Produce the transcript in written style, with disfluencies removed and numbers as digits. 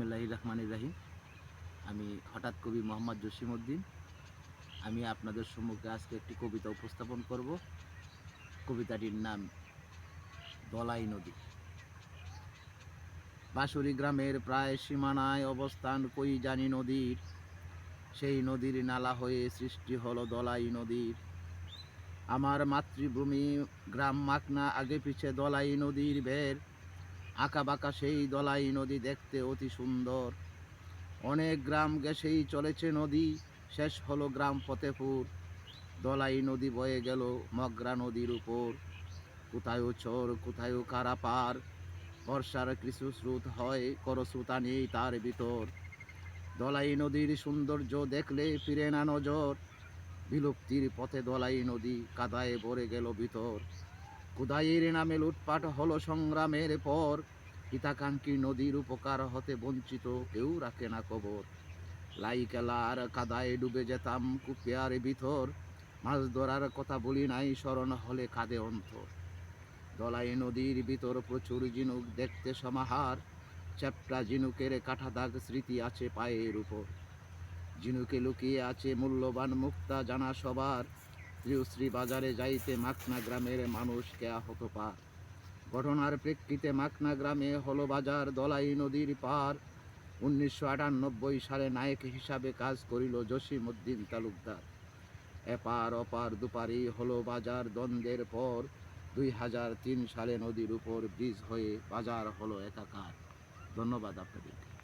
বিসমিল্লাহির রহমানির রহিম। আমি হঠাৎ কবি মোহাম্মদ জসিমউদ্দিন। আমি আপনাদের সম্মুখে আজকে একটি কবিতা উপস্থাপন করব। কবিতাটির নাম দলাই নদী। বাঁশুরি গ্রামের প্রায় সীমানায় অবস্থান কই জানি নদীর, সেই নদীর নালা হয়ে সৃষ্টি হলো দলাই নদীর। আমার মাতৃভূমি গ্রাম মাকনা, আগে পিছে দলাই নদীর বের। আঁকা বাঁকা সেই দলাই নদী দেখতে অতি সুন্দর। অনেক গ্রাম গেছেই চলেছে নদী, শেষ হলো গ্রাম ফতেপুর। দলাই নদী বয়ে গেল মগরা নদীর উপর। কোথায় চর কোথায় কারাপার, বর্ষার কিছু স্রোত হয়, করস্রোতা নেই তার ভিতর। দলাই নদীর সৌন্দর্য দেখলে ফিরে না নজর। বিলুপ্তির পথে দলাই নদী কাদায় ভরে গেল ভিতর। খুদাইয়ের নামে লুটপাট হলো সংগ্রামের পর। হিতাকাঙ্ক্ষী নদীর উপকার হতে বঞ্চিত কেউ রাখে না খবর। লাইকেলার কাদায় ডুবে যেতাম কুপিয়ার ভিতর। মাছ ধরার কথা বলি নাই, স্মরণ হলে কাঁদে অন্তর। দলাই নদীর ভিতর প্রচুর ঝিনুক দেখতে সমাহার। চ্যাপ্টা ঝিনুকের কাঠা দাগ স্মৃতি আছে পায়ের উপর। ঝিনুকে লুকিয়ে আছে মূল্যবান মুক্তা জানা সবার। প্রিয়শ্রী বাজারে যাইতে মাকনা গ্রামের মানুষকে আহত পার। ঘটনার প্রেক্ষিতে মাকনা গ্রামে হলো বাজার দলাই নদীর পার। 1998 সালে নায়ক হিসাবে কাজ করিল জসিমউদ্দিন তালুকদার। এপার ওপার দুপারি হলো বাজার দ্বন্দ্বের পর। 2003 সালে নদীর উপর ব্রিজ হয়ে বাজার হলো একাকার। ধন্যবাদ আপনাদেরকে।